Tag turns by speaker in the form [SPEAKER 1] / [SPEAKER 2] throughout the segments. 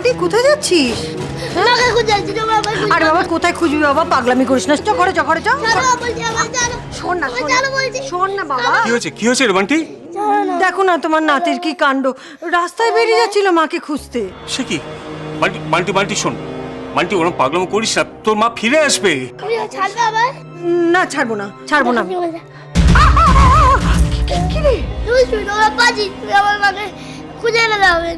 [SPEAKER 1] বান্টি কোথায় যাচ্ছিস?
[SPEAKER 2] মাকে খুঁজছি তো বাবা।
[SPEAKER 1] আরে বাবা কোথায় খুঁজবি বাবা, পাগলামি করিস না, চল ঘরে চল, ঘরে চল।
[SPEAKER 2] চলো বলছি আমার চলো।
[SPEAKER 1] শোন না,
[SPEAKER 2] আমার চলো বলছি।
[SPEAKER 1] শোন না বাবা,
[SPEAKER 3] কি হয়েছে রে বান্টি?
[SPEAKER 1] দেখো না তোমার নাতির কি কাণ্ড, রাস্তায় বেরিয়ে যাচ্ছিল মাকে খুঁজতে।
[SPEAKER 3] সে কি? বান্টি বান্টি বান্টি শোন, বান্টি ওরকম পাগলামো করিস না, তোর মা ফিরে আসবে।
[SPEAKER 2] তুমি ছাড়বে আবার?
[SPEAKER 1] না ছাড়বো না, ছাড়বো না। কি রে?
[SPEAKER 2] তুমি শুনো বাবাজি, তুমি আমার মাকে খুঁজে এনে যাবেন।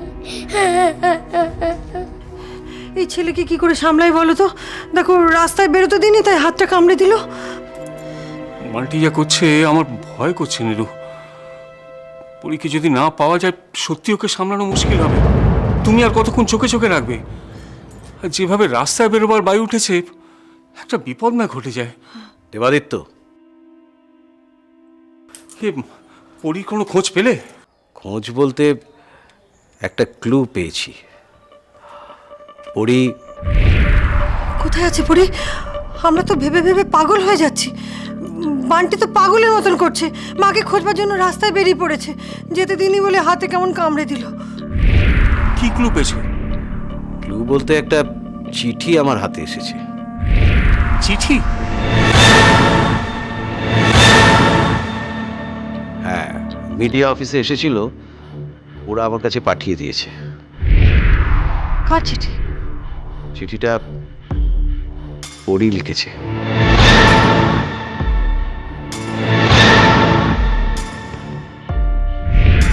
[SPEAKER 1] এই ছেলেকে কি করে সামলাই বলো তো, দেখো রাস্তায় বেরোতে দিনি তাই হাতটা কামড়ে দিল।
[SPEAKER 3] বান্টি যা করছে আমার ভয় করছে নীরু। পরীকে যদি না পাওয়া যায় সত্যি ওকে সামলানো মুশকিল হবে। তুমি আর কতক্ষণ চোখে চোখে রাখবে? আর যেভাবে রাস্তায় বেরোবার বায়ু উঠেছে, একটা বিপদ না ঘটে যায়।
[SPEAKER 4] দেবাদিত্য,
[SPEAKER 3] এ পরীর কোনো খোঁজ পেলে?
[SPEAKER 4] খোঁজ বলতে একটা ক্লু পেয়েছি। পরি
[SPEAKER 1] কোথায় আছে পরি? আমরা তো ভেবে ভেবে পাগল হয়ে যাচ্ছি। বান্টি তো পাগলের মতন করছে, মাকে খোঁজবার জন্য রাস্তায় বেরিয়ে পড়েছে, যেতে দিনই বলে হাতে কেমন কামড়ে দিল।
[SPEAKER 3] কি ক্লু পেয়েছো?
[SPEAKER 4] ক্লু বলতে একটা চিঠি আমার হাতে এসেছে।
[SPEAKER 3] চিঠি?
[SPEAKER 4] হ্যাঁ, মিডিয়া অফিসে এসেছিল, ওরা আমার কাছে পাঠিয়ে দিয়েছে।
[SPEAKER 1] কার চিঠি?
[SPEAKER 4] চিঠিটা পরি লিখেছে।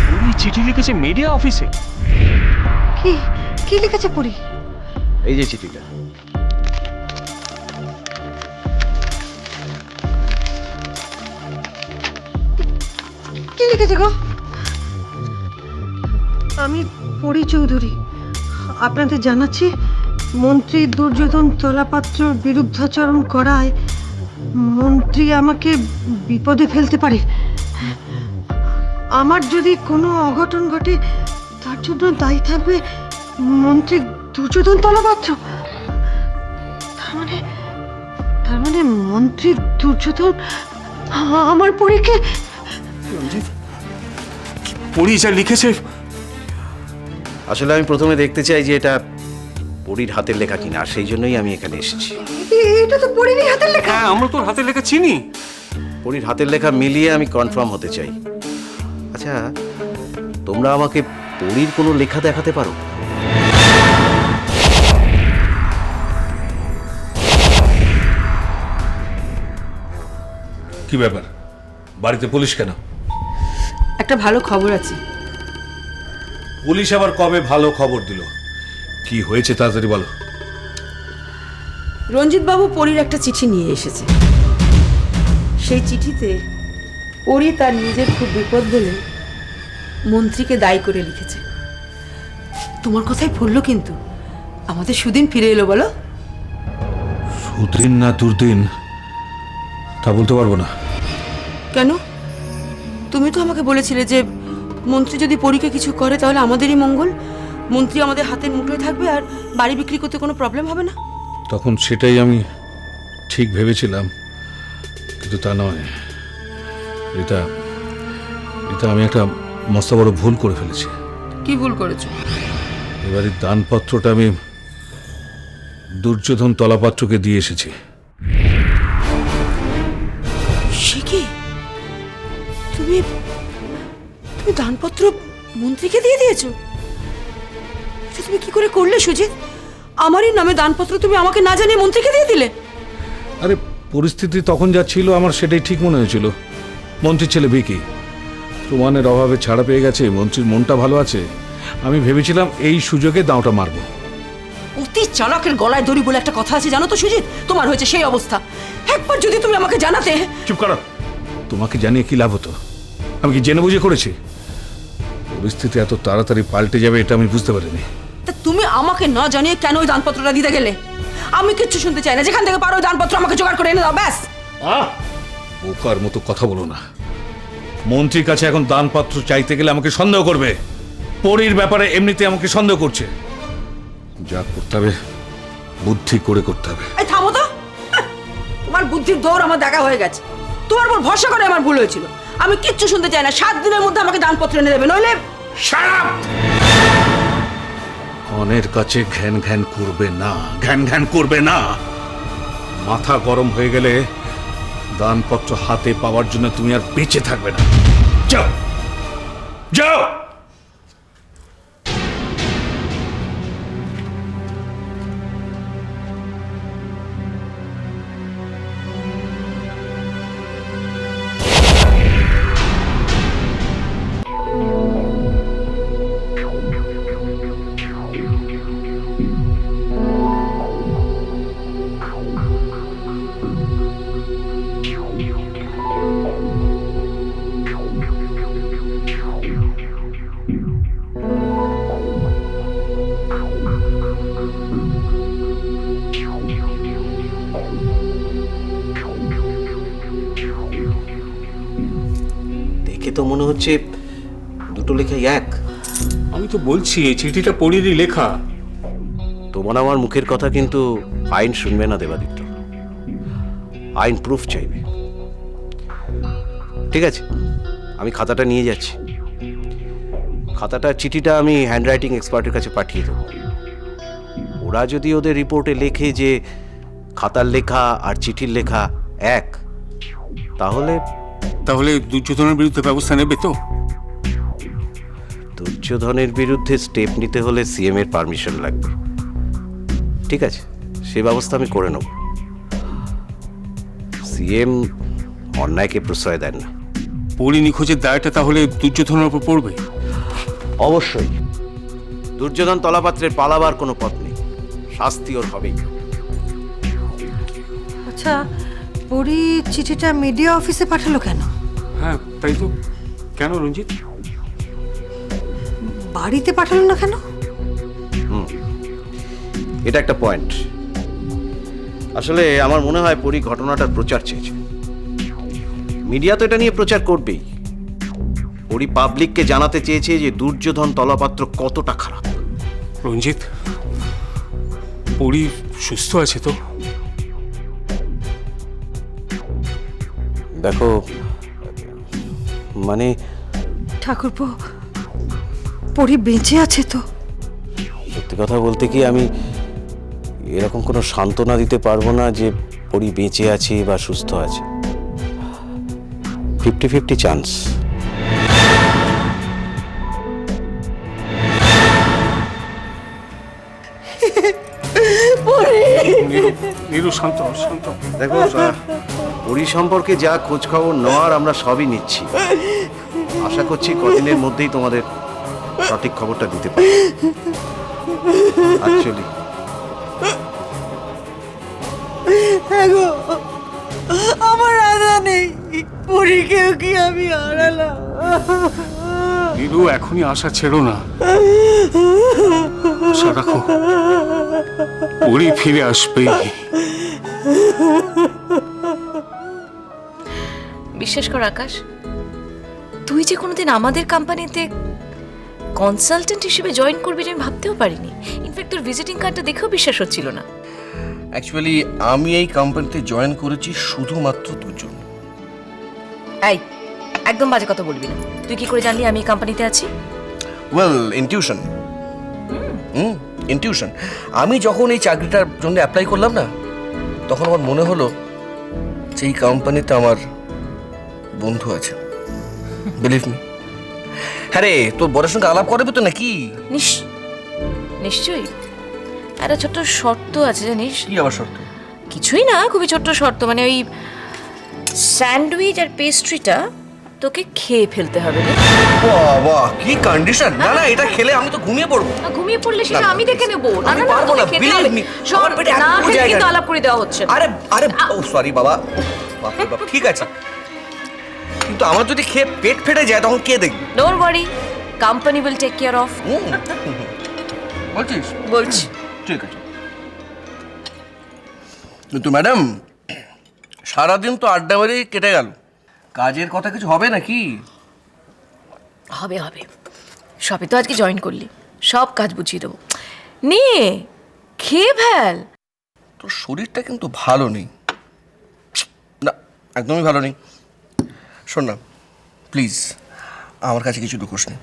[SPEAKER 3] পরী চিঠি লিখেছে মিডিয়া অফিসে?
[SPEAKER 1] কি কি লিখেছে পরি?
[SPEAKER 4] এই যে চিঠিটা।
[SPEAKER 1] কি লিখেছে গো? আমি পরি চৌধুরী আপনাদের জানাচ্ছি, মন্ত্রী দুর্যোধন তলাপাত্রর বিরুদ্ধাচরণ করায় মন্ত্রী আমাকে বিপদে ফেলতে পারে। আমার যদি কোনো অঘটন ঘটে তার জন্য দায়ী থাকবে মন্ত্রী দুর্যোধন তলাপাত্র। তার মানে মন্ত্রী দুর্যোধন আমার পরীকে।
[SPEAKER 3] রঞ্জিত, পরী যা লিখেছে,
[SPEAKER 4] আসলে আমি প্রথমে দেখতে চাই যে এটা পরির হাতের লেখা কিনা, সেই জন্যই আমি এখানে এসেছি।
[SPEAKER 1] এটা তো পরীরই হাতের লেখা।
[SPEAKER 3] হ্যাঁ আমরা তোর হাতে লেখা চিনি।
[SPEAKER 4] পরির হাতের লেখা মিলিয়ে আমি কনফার্ম হতে চাই। আচ্ছা, তোমরা আমাকে পরির কোনো লেখা দেখাতে পারো?
[SPEAKER 5] কি ব্যাপার, বাড়িতে পুলিশ কেন?
[SPEAKER 6] একটা ভালো খবর আছে।
[SPEAKER 5] পুলিশ আবার কবে ভালো খবর দিল? কি হয়েছে তাড়াতাড়ি বলো।
[SPEAKER 6] রঞ্জিত বাবু পরীর একটা চিঠি নিয়ে এসেছে। সেই চিঠিতে পরী তার নিজের খুব বিপদ বলে মন্ত্রীকে দায়ী করে লিখেছে। তোমার কথাই পড়লো, কিন্তু আমাদের সুদিন ফিরে এলো বলো।
[SPEAKER 5] সুদিন না দুর্দিন তা বলতে পারবো না।
[SPEAKER 6] কেন? তুমি তো আমাকে বলেছিলে যে মন্ত্রী যদি পরীকে কিছু করে তাহলে আমাদেরই মঙ্গল, মন্ত্রী আমাদের হাতের মুঠোয় থাকবে আর বাড়ি বিক্রি করতে কোনো প্রবলেম হবে না।
[SPEAKER 5] তখন সেটাই আমি ঠিক ভেবেছিলাম, কিন্তু তা নয়। এটা এটা আমি একটা মস্ত বড় ভুল করে ফেলেছি।
[SPEAKER 6] কি ভুল করেছো?
[SPEAKER 5] এবারে দানপত্রটা আমি দুর্যোধন তলাপাত্রকে দিয়ে এসেছি।
[SPEAKER 6] সে কি? তুমি তুমি দানপত্র মন্ত্রীকে দিয়ে দিয়েছো? এটা তুমি কি করে করলে সুজিত? আমারই নামে দানপত্র তুমি আমাকে না জানিয়ে মন্ত্রীকে দিয়ে দিলে?
[SPEAKER 5] আরে পরিস্থিতি তখন যা ছিল আমার সেটাই ঠিক মনে হয়েছিল। মন্ত্রীর ছেলে ভিকি প্রমাণের অভাবে ছাড়া পেয়ে গেছে, মন্ত্রীর মনটা ভালো আছে, আমি ভেবেছিলাম এই সুযোগে দাঁওটা মারবো।
[SPEAKER 6] অতি চালাকের গলায় দড়ি বলে একটা কথা আছে জানো তো সুজিত? তোমার হয়েছে সেই অবস্থা। একবার যদি তুমি আমাকে জানাতে।
[SPEAKER 5] চুপ করো, তোমাকে জানিয়ে কি লাভ হতো? আমি কি জেনে বুঝে করেছি? পরিস্থিতি এত তাড়াতাড়ি পাল্টে যাবে এটা আমি বুঝতে পারিনি।
[SPEAKER 6] তা তুমি আমাকে না জানিয়ে কেন ওই দানপত্রটা দিতে গেলে? আমি কিচ্ছু শুনতে চাই না, যেখান থেকে পারো ওই দানপত্র আমাকে জোগাড় করে এনে দাও ব্যাস।
[SPEAKER 5] বোকার মতো কথা বলো না। মন্ত্রীর কাছে এখন দানপত্র চাইতে গেলে আমাকে সন্দেহ করবে। পরীর ব্যাপারে এমনিতে আমাকে সন্দেহ করছে। যা করতে হবে বুদ্ধি করে করতে হবে।
[SPEAKER 6] এই থামো তো, তোমার বুদ্ধির দৌড় আমার দেখা হয়ে গেছে। তোমার উপর ভরসা করে আমার ভুল হয়েছিল। আমি কিচ্ছু শুনতে চাই না, 7 দিনের মধ্যে আমাকে দানপত্র এনে দেবে, নইলে।
[SPEAKER 5] Shut up! ধনের কাছে ঘ্যান ঘ্যান করবে না, ঘ্যান ঘ্যান করবে না। মাথা গরম হয়ে গেলে দানপত্র হাতে পাওয়ার জন্য তুমি আর বেঁচে থাকবে না। যাও যাও।
[SPEAKER 4] দেখে তো মনে হচ্ছে দুটো লেখাই এক।
[SPEAKER 3] আমি তো বলছি এই চিঠিটা পড়িরই লেখা।
[SPEAKER 4] তোমার আমার মুখের কথা কিন্তু আইন শুনবে না দেবাদিত্য, আইন প্রুফ চাইবে। ঠিক আছে, আমি খাতাটা নিয়ে যাচ্ছি। খাতাটা চিঠিটা আমি হ্যান্ডরাইটিং এক্সপার্টের কাছে পাঠিয়ে দেবো। ওরা যদি ওদের রিপোর্টে লেখে যে খাতার লেখা আর চিঠির লেখা এক, তাহলে
[SPEAKER 3] তাহলে দুর্যোধনের বিরুদ্ধে ব্যবস্থা নেবে তো?
[SPEAKER 4] দুর্যোধনের বিরুদ্ধে স্টেপ নিতে হলে সিএম এর পারমিশন লাগবে। ঠিক আছে, সে ব্যবস্থা আমি করে নেব। সিএম অন্যায়কে প্রশ্রয় দেন না।
[SPEAKER 3] পরি নিখোঁজের দায়টা তাহলে দুর্যোধনের উপর পড়বে?
[SPEAKER 4] অবশ্যই। দুর্যোধন তলাপাত্রের পালাবার কোনো পথ নেই, শাস্তি ওর হবেই।
[SPEAKER 1] আচ্ছা, পরি চিঠিটা মিডিয়া অফিসে পাঠালো কেন?
[SPEAKER 3] হ্যাঁ তাই তো। কেন রঞ্জিত?
[SPEAKER 1] বাড়িতে পাঠালো না কেন?
[SPEAKER 4] এটা একটা পয়েন্ট। আসলে আমার মনে হয় পরি ঘটনাটার প্রচার চেয়েছে। মিডিয়া তো এটা নিয়ে প্রচার করবেই। পরি পাবলিককে জানাতে চেয়েছে যে দুর্যোধন তলাপাত্র কতটা খারাপ।
[SPEAKER 3] রঞ্জিত, পরি সুস্থ আছে তো?
[SPEAKER 4] দেখো, মানে
[SPEAKER 1] ঠাকুরপো, পরি বেঁচে আছে তো?
[SPEAKER 4] সত্যি কথা বলতে কি, আমি এরকম কোনো সান্ত্বনা দিতে পারবো না যে পরি বেঁচে আছে বা সুস্থ আছে। 50-50 চান্স।
[SPEAKER 3] নীরু শান্ত হও, শান্ত হও।
[SPEAKER 4] দেখো, পরি সম্পর্কে যা খোঁজ খবর নেওয়ার আমরা সবই নিচ্ছি। আশা করছি কদিনের মধ্যেই তোমাদের সঠিক খবরটা দিতে পারি। অ্যাকচুয়ালি
[SPEAKER 1] আমার আদা নেই, পরীকেও কি আমি হারালাম?
[SPEAKER 3] নীরু, এখনই আশা ছেড়ো না, আশা রাখো, পরি ফিরে আসবে।
[SPEAKER 7] বিশ্বাস কর আকাশ, তুই যে কোনোদিন আমাদের কোম্পানিতে কনসালটেন্ট হিসেবে জয়েন করবি আমি ভাবতেও পারিনি। ইনফ্যাক্ট তোর ভিজিটিং কার্ডটা দেখেও বিশ্বাস হচ্ছিল না।
[SPEAKER 8] অ্যাকচুয়ালি আমি এই কোম্পানিতে জয়েন করেছি শুধুমাত্র তোর জন্য।
[SPEAKER 7] এই, একদম বাজে কথা বলবি না। তুই কি করে জানলি আমি এই কোম্পানিতে আছি?
[SPEAKER 8] Well, intuition. ইনটিউশন। আমি যখন এই চাকরিটার জন্য অ্যাপ্লাই করলাম না, তখন আমার মনে হলো যে এই কোম্পানিতে আমার বন্ধু আছে। Believe me. হ্যাঁ রে, তোর বড়ের সঙ্গে আলাপ করবি তো নাকি?
[SPEAKER 7] নিশ্চয়ই। একটা ছোট্ট শর্ত আছে জানিস?
[SPEAKER 8] কি আবার শর্ত?
[SPEAKER 7] কিছুই না, খুবই ছোট্ট শর্ত। মানে ওই স্যান্ডউইচ আর পেস্ট্রিটা তোকে খেয়ে ফেলতে হবে রে।
[SPEAKER 8] বাহ বাহ, কি কন্ডিশন! না না, এটা খেলে আমি তো ঘুমিয়ে পড়বো।
[SPEAKER 7] ঘুমিয়ে পড়লে সেটা আমি দেখে নেব। না
[SPEAKER 8] আমি
[SPEAKER 7] না,
[SPEAKER 8] পারবো না,
[SPEAKER 7] খেতে
[SPEAKER 8] believe
[SPEAKER 7] হবে।
[SPEAKER 8] me,
[SPEAKER 7] শোন,
[SPEAKER 8] আমার পেটে
[SPEAKER 7] না
[SPEAKER 8] এতটুকু
[SPEAKER 7] খেতে
[SPEAKER 8] জায়গা
[SPEAKER 7] কিন্তু
[SPEAKER 8] নেই।
[SPEAKER 7] আলাপ করে দেওয়া হচ্ছে।
[SPEAKER 8] আরে আরে, ও সরি বাবা। বাপরে বাপ, ঠিক আছে, কিন্তু আমার যদি খেয়ে পেট ফেটে যায় তখন কে দেখবে?
[SPEAKER 7] Don't worry, company will take care of.
[SPEAKER 8] বলছিস?
[SPEAKER 7] বলছি।
[SPEAKER 8] ঠিক আছে। কিন্তু ম্যাডাম, সারাদিন তো আড্ডা মেরেই কেটে গেল। কাজের কথা কিছু হবে নাকি?
[SPEAKER 7] হবে হবে, সবে তো আজকে জয়েন করলি, সব কাজ বুঝিয়ে দেবো। নে খেয়ে ফেল।
[SPEAKER 8] তোর শরীরটা কিন্তু ভালো নেই। না, একদমই ভালো নেই। শোন না, প্লিজ আমার কাছে কিছু লুকোস না।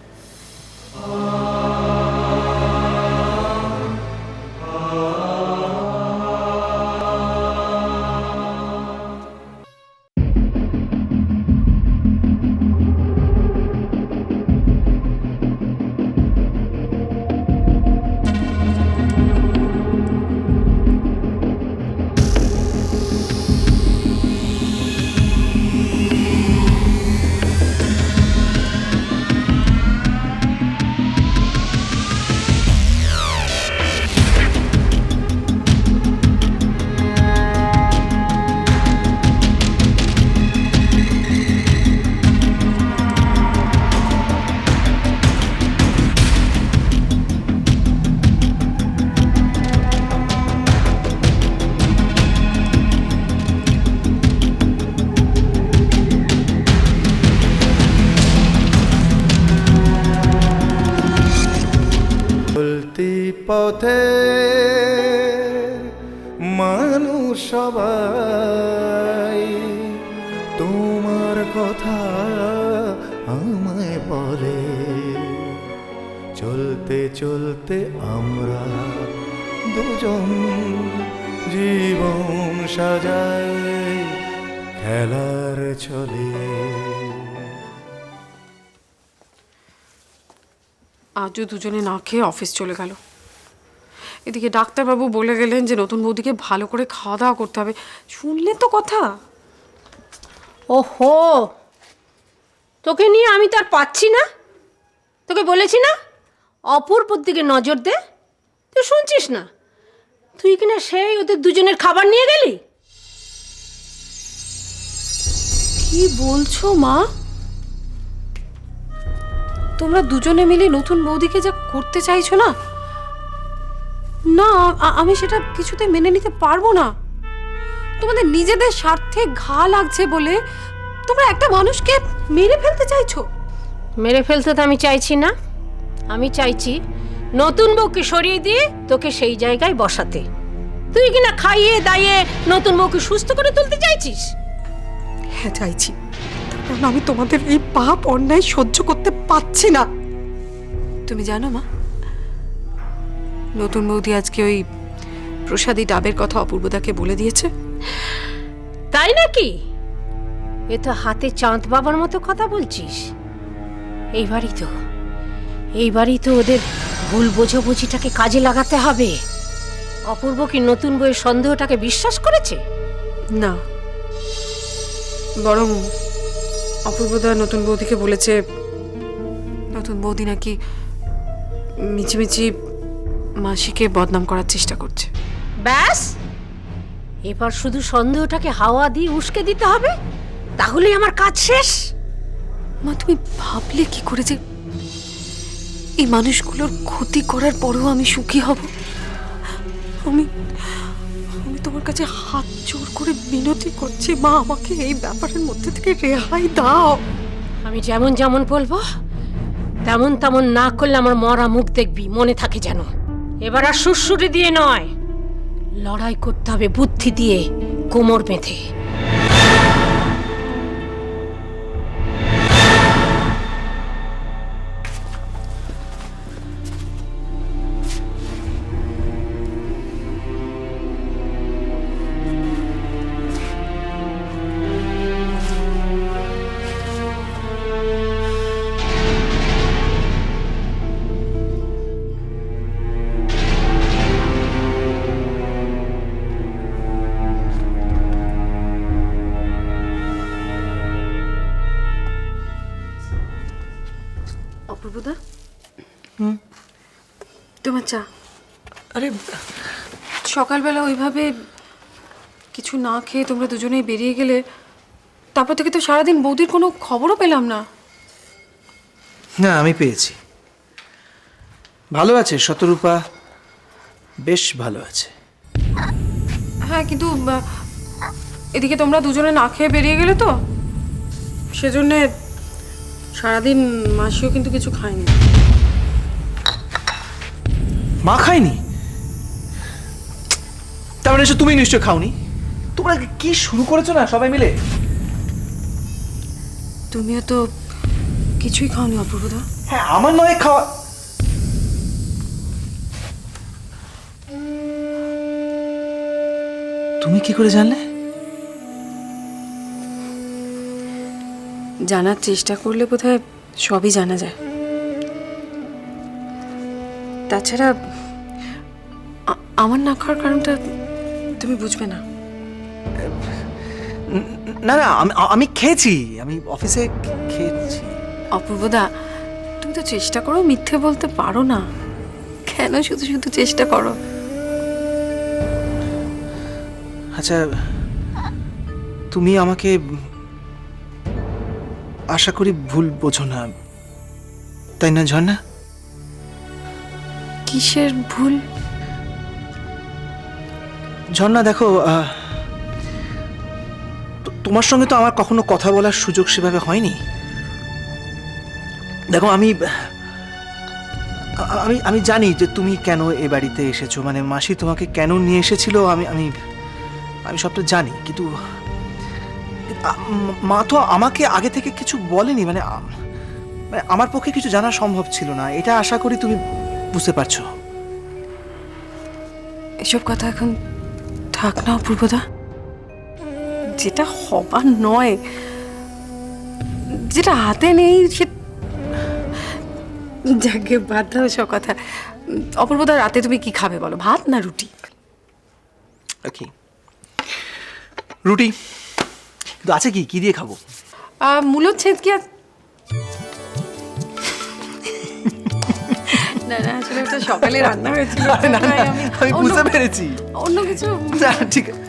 [SPEAKER 9] পথে মানুষ সবাই তোমার কথা আমায় বলে, চলতে চলতে আমরা দুজন জীবন সাজাই খেলার ছলে।
[SPEAKER 10] আজও দুজনে না খেয়ে অফিস চলে গেল। এদিকে ডাক্তারবাবু বলে গেলেন যে নতুন বৌদিকে ভালো করে খাওয়া দাওয়া করতে হবে। শুনলে তো কথা।
[SPEAKER 6] ওহো, তোকে নিয়ে আমি তো আর পাচ্ছি না। তোকে বলেছি না অপূর্বর দিকে নজর দে, তুই শুনছিস না। তুই কিনা সেই ওদের দুজনের খাবার নিয়ে গেলি।
[SPEAKER 10] কি বলছো মা? তোমরা দুজনে মিলে নতুন বৌদিকে যা করতে চাইছো না, না আমি সেটা কিছুতে মেনে নিতে পারবো না। তোমাদের নিজেদের স্বার্থে ঘা লাগছে বলে তোমরা একটা মানুষকে মেরে ফেলতে চাইছো।
[SPEAKER 6] মেরে ফেলতে তো আমি চাইছি না, আমি চাইছি নতুন বউকে সরিয়ে দিয়ে তোকে সেই জায়গায় বসাতে। তুই কিনা খাইয়ে দাইয়ে নতুন বউকে সুস্থ করে তুলতে চাইছিস।
[SPEAKER 10] হ্যাঁ চাইছি, কারণ আমি তোমাদের এই পাপ অন্যায় সহ্য করতে পারছি না। তুমি জানো মা, নতুন বৌদি আজকে ওই প্রসাদী ডাবের কথা অপূর্বদাকে বলে দিয়েছে।
[SPEAKER 6] তাই নাকি? এ তো হাতে চাঁদ বাবার মতো কথা বলছিস। এইবারই তো ওদের ভুল বোঝাবুঝিটাকে কাজে লাগাতে হবে। অপূর্ব কি নতুন বইয়ের সন্দেহটাকে বিশ্বাস করেছে?
[SPEAKER 10] না, বরং অপূর্বদা নতুন বৌদিকে বলেছে নতুন বৌদি নাকি মিছিমিছি মাসিকে বদনাম করার চেষ্টা করছে।
[SPEAKER 6] ব্যাস, এবার শুধু সন্দেহটাকে হাওয়া দিয়ে উস্কে দিতে হবে, তাহলেই আমার কাজ শেষ।
[SPEAKER 10] মা তুমি ভাবলে কি করে যে এই মানুষগুলোর ক্ষতি করার পরেও আমি সুখী হব? আমি তোমার কাছে হাত জোর করে বিনতি করছি মা, আমাকে এই ব্যাপারের মধ্যে থেকে রেহাই দাও।
[SPEAKER 6] আমি যেমন যেমন বলবো তেমন তেমন না করলে আমার মরা মুখ দেখবি, মনে থাকে যেন। এবার আর সুরসুরি দিয়ে নয়, লড়াই করতে হবে বুদ্ধি দিয়ে, কোমর বেঁধে।
[SPEAKER 10] অপূর্বদা, তোমার চা।
[SPEAKER 8] আরে
[SPEAKER 10] সকালবেলা ওইভাবে কিছু না খেয়ে তোমরা দুজনেই বেরিয়ে গেলে, তারপর থেকে তো সারাদিন বৌদির কোনো খবরও পেলাম না।
[SPEAKER 11] না, আমি পেয়েছি। ভালো আছে শতরূপা, বেশ ভালো আছে।
[SPEAKER 10] হ্যাঁ, কিন্তু এদিকে তোমরা দুজনে না খেয়ে বেরিয়ে গেলে তো, সেজন্যে সারাদিন মাসিও কিন্তু কিছু খায়নি।
[SPEAKER 11] মা খায়নি? তার মানে তুমি নিশ্চয় খাওনি। তোমরা কি শুরু করেছো না সবাই মিলে?
[SPEAKER 10] তুমিও তো কিছুই খাওনি অপূর্বদা।
[SPEAKER 11] হ্যাঁ, আমার নয় খাওয়া। তুমি কি করে জানলে?
[SPEAKER 10] জানার চেষ্টা করলে বোধহয় সবই জানা যায়। তাছাড়া আমার না খাওয়ার কারণটা তুমি বুঝবে না।
[SPEAKER 11] না না, আমি খেয়েছি, আমি অফিসে খেয়েছি।
[SPEAKER 10] অপূর্বদা, তুমি তো চেষ্টা করো মিথ্যে বলতে পারো না, কেন শুধু শুধু চেষ্টা করো?
[SPEAKER 11] আচ্ছা, তুমি আমাকে আশা করি ভুল বোঝো না, তাই না ঝর্ণা?
[SPEAKER 10] কিসের ভুল?
[SPEAKER 11] ঝর্ণা দেখো, তোমার সঙ্গে তো আমার কখনো কথা বলার সুযোগ সেভাবে হয়নি। দেখো, আমি জানি যে তুমি কেন এ বাড়িতে এসেছো, মানে মাসি তোমাকে কেন নিয়ে এসেছিল, আমি আমি আমি সবটা জানি, কিন্তু মা তো আমাকে আগে থেকে কিছু বলেনি, মানে আমার পক্ষে কিছু জানা সম্ভব ছিল না, এটা আশা করি তুমি বুঝতে পারছো।
[SPEAKER 10] এসব কথা এখন থাক না অপূর্বদা, যেটা হবার নয়, যেটা হাতে নেই সে যাকে বাদ দাও সব কথা। অপূর্বদা, রাতে তুমি কি খাবে বলো, ভাত না রুটি?
[SPEAKER 11] ওকে, রুটি। কিন্তু আছে কি, কি দিয়ে খাবো?
[SPEAKER 10] মূলো ছেঁচকি না না, আসলে ওটা সকালে রান্না হয়েছিল।
[SPEAKER 11] আমি বুঝতে পেরেছি।
[SPEAKER 10] অন্য কিছু
[SPEAKER 11] না, ঠিক আছে।